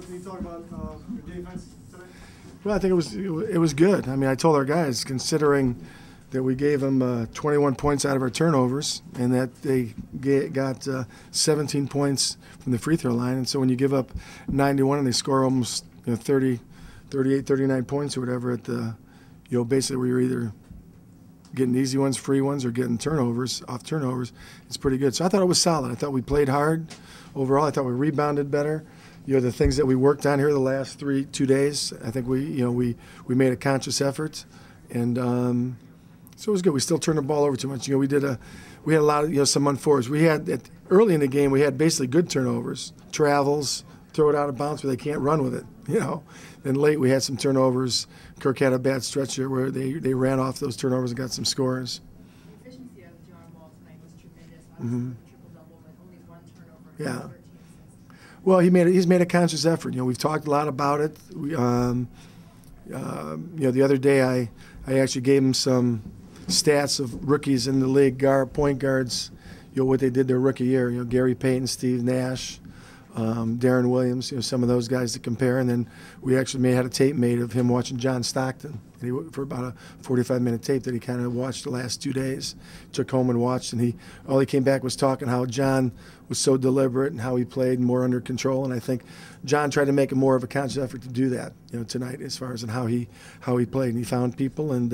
can you talk about your defense today? Well, I think it was good. I mean, I told our guys, considering that we gave them 21 points out of our turnovers and that they got 17 points from the free throw line. And so when you give up 91 and they score almost 30, 38, 39 points or whatever at the, basically where you're either getting easy ones, free ones, or getting turnovers, off turnovers, it's pretty good. So I thought it was solid. I thought we played hard overall. I thought we rebounded better. The things that we worked on here the last 2 days, I think we made a conscious effort. And so it was good. We still turned the ball over too much. We had a lot of, some unforced. We had, early in the game, we had basically good turnovers, travels, throw it out of bounds where they can't run with it, Then late we had some turnovers. Kirk had a bad stretch there where they ran off those turnovers and got some scores. The efficiency of John Wall tonight was tremendous. Triple-double, but only one turnover. Yeah. Well, he's made a conscious effort. We've talked a lot about it. The other day I actually gave him some stats of rookies in the league, point guards, what they did their rookie year. Gary Payton, Steve Nash, Darren Williams, some of those guys to compare. And then we actually had a tape made of him watching John Stockton for about a 45-minute tape that he kind of watched the last 2 days. Took home and watched, and all he came back was talking how John was so deliberate and how he played more under control. And I think John tried to make a more of a conscious effort to do that, tonight, as far as how he played. And he found people, and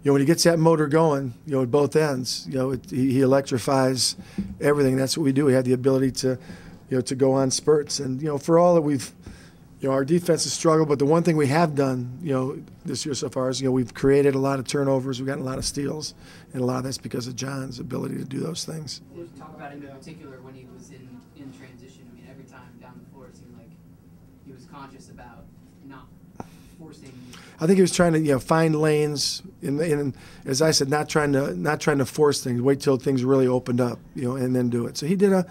when he gets that motor going, at both ends, he electrifies everything. That's what we do. We have the ability to go on spurts. And, for all that we've, our defense has struggled, but the one thing we have done, this year so far is, we've created a lot of turnovers. We've gotten a lot of steals, and a lot of that's because of John's ability to do those things. Talk about him in particular when he was in transition. I mean, every time down the floor, it seemed like he was conscious about not forcing. I think he was trying to, find lanes, and as I said, not trying to force things. Wait till things really opened up, and then do it. So he did a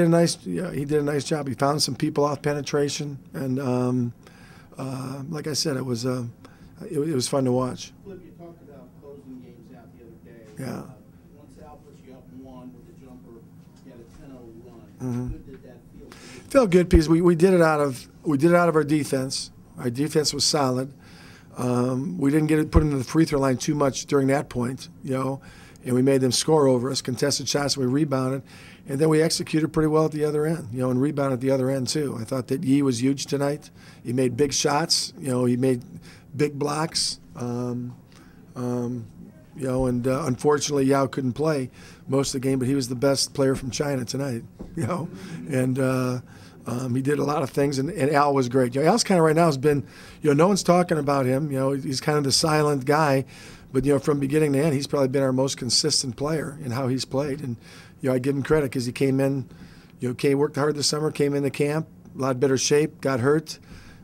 nice job. He found some people off penetration, and like I said, it was fun to watch. Flip, you talked about closing games out the other day. Yeah. Once Al puts you up 1 with the jumper, you had a 10-0 run. How good did that feel? Felt good because we did it out of our defense. Our defense was solid. We didn't get it put into the free throw line too much during that point, and we made them score over us, contested shots, we rebounded, and then we executed pretty well at the other end, and rebounded at the other end too. I thought that Yi was huge tonight. He made big shots, he made big blocks, and unfortunately Yao couldn't play most of the game, but he was the best player from China tonight, and he did a lot of things, and Al was great. Al's kind of right now has been, no one's talking about him. He's kind of the silent guy, but from beginning to end, he's probably been our most consistent player in how he's played. And I give him credit because he came in, worked hard this summer, came into camp, a lot better shape, got hurt,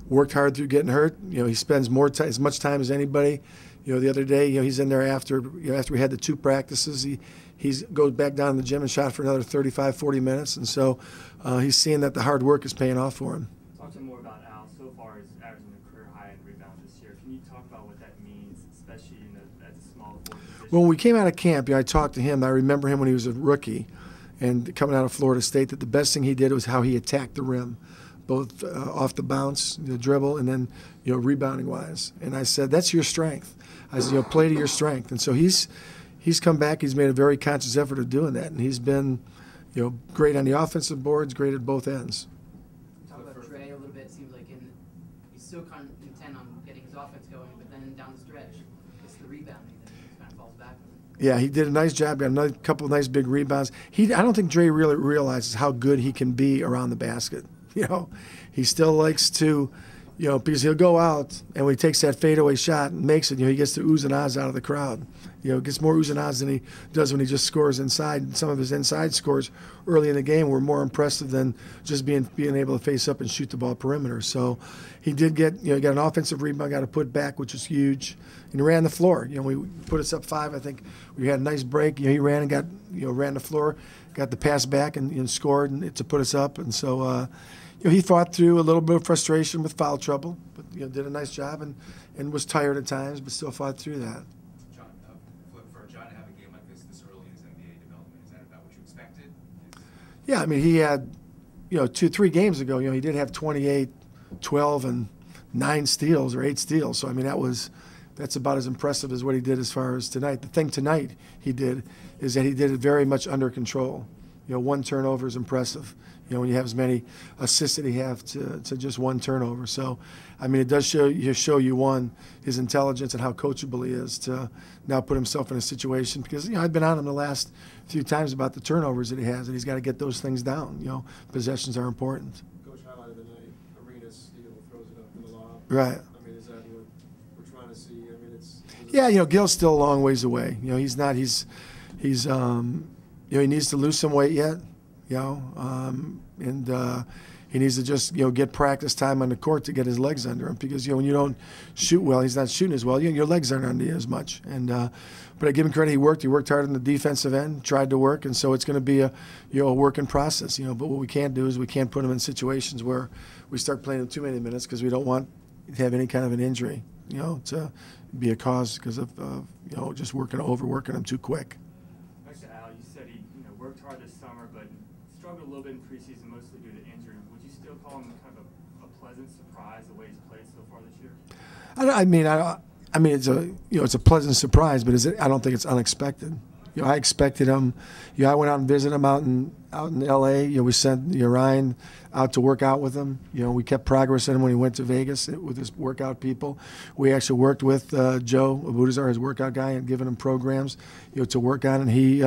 worked hard through getting hurt. He spends as much time as anybody. The other day, he's in there after we had the 2 practices. He goes back down in the gym and shot for another 35, 40 minutes. And so he's seeing that the hard work is paying off for him. Talk to him more about Al. So far, he's averaging a career high in rebounds this year. Can you talk about what that means, especially at the small forward position? Well, when we came out of camp, I talked to him. I remember him when he was a rookie and coming out of Florida State, that the best thing he did was how he attacked the rim, both off the bounce, the dribble, and then rebounding-wise. And I said, that's your strength. I said, play to your strength. And so he's come back. He's made a very conscious effort of doing that, and he's been, great on the offensive boards, great at both ends. Talk about Dre a little bit. It seems like he's still kind of intent on getting his offense going, but then down the stretch, it's the rebounding that kind of falls back on him. Yeah, he did a nice job. Got a couple of nice big rebounds. I don't think Dre really realizes how good he can be around the basket. He still likes to. Because he'll go out, and when he takes that fadeaway shot and makes it, he gets the oohs and ahs out of the crowd. Gets more oohs and ahs than he does when he just scores inside. And some of his inside scores early in the game were more impressive than just being able to face up and shoot the ball perimeter. So he did get, got an offensive rebound, got a put back, which is huge. And he ran the floor. We put us up 5. I think we had a nice break. He ran and got, ran the floor, got the pass back and scored and to put us up. And so, he fought through a little bit of frustration with foul trouble, but did a nice job and was tired at times, but still fought through that. John, for John to have a game like this early in his NBA development, is that about what you expected? Yeah, I mean he had 2-3 games ago, he did have 28, 12, and 9 steals or 8 steals. So I mean, that's about as impressive as what he did as far as tonight. The thing tonight he did is that he did it very much under control. 1 turnover is impressive. When you have as many assists that he have to just 1 turnover. So, I mean, it does show you one, his intelligence and how coachable he is to now put himself in a situation. Because, I've been on him the last few times about the turnovers that he has, and he's got to get those things down. Possessions are important. Coach highlighted the night, Arena's steal, throws it up in the lob. Right. I mean, is that what we're trying to see? I mean, Yeah, Gil's still a long ways away. He's not. He's he needs to lose some weight yet. And he needs to just get practice time on the court to get his legs under him, because when you don't shoot well, he's not shooting as well. Your legs aren't under you as much. And but I give him credit. He worked hard on the defensive end, tried to work, and so it's going to be a work in process. But what we can't do is we can't put him in situations where we start playing him too many minutes, because we don't want to have any kind of an injury. To be a cause because of just overworking him too quick. Back to Al, you said he worked hard this summer, but struggled a little bit in preseason, mostly due to injury. Would you still call him kind of a pleasant surprise the way he's played so far this year? I mean, it's a pleasant surprise, but I don't think it's unexpected. I expected him. I went out and visited him out in L.A. We sent Ryan out to work out with him. We kept progress in him when he went to Vegas with his workout people. We actually worked with Joe Abudazar, his workout guy, and given him programs, to work on, and he's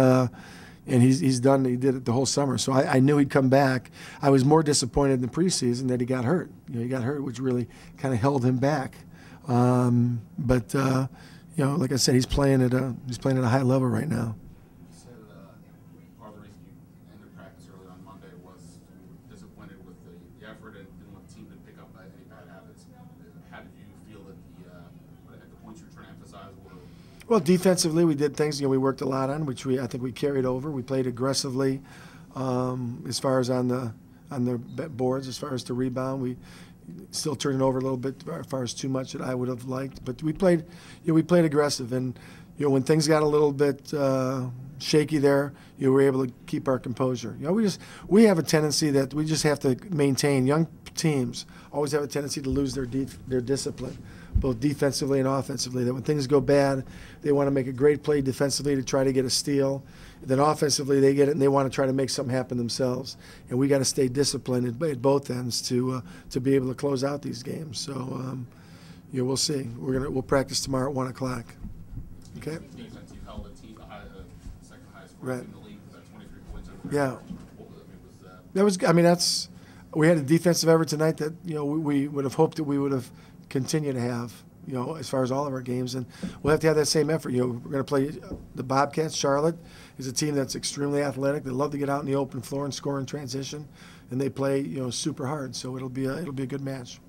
done. He did it the whole summer, so I knew he'd come back. I was more disappointed in the preseason that he got hurt. He got hurt, which really kind of held him back. But like I said, he's playing at a high level right now. You said part of the reason you ended practice early on Monday was you were disappointed with the effort and didn't want the team to pick up any bad habits. How did you feel that the points you were trying to emphasize were? Well, defensively, we did things we worked a lot on, which I think we carried over. We played aggressively as far as on the boards, as far as to rebound. We still turning over a little bit as far as too much that I would have liked, but we played aggressive, and when things got a little bit shaky there, we were able to keep our composure. We have a tendency that we just have to maintain. Young teams always have a tendency to lose their discipline, both defensively and offensively. That when things go bad, they want to make a great play defensively to try to get a steal. Then offensively, they get it and they want to try to make something happen themselves. And we got to stay disciplined at both ends to be able to close out these games. So, we'll see. We'll practice tomorrow at 1 o'clock. Okay. Defense, you held the second highest score Right. in the league with that 23 points over. Yeah. That was. We had a defensive effort tonight that we would have hoped that we would have continued to have. As far as all of our games, and we'll have to have that same effort. We're going to play the Bobcats. Charlotte is a team that's extremely athletic. They love to get out in the open floor and score in transition, and they play super hard. So it'll be a good match.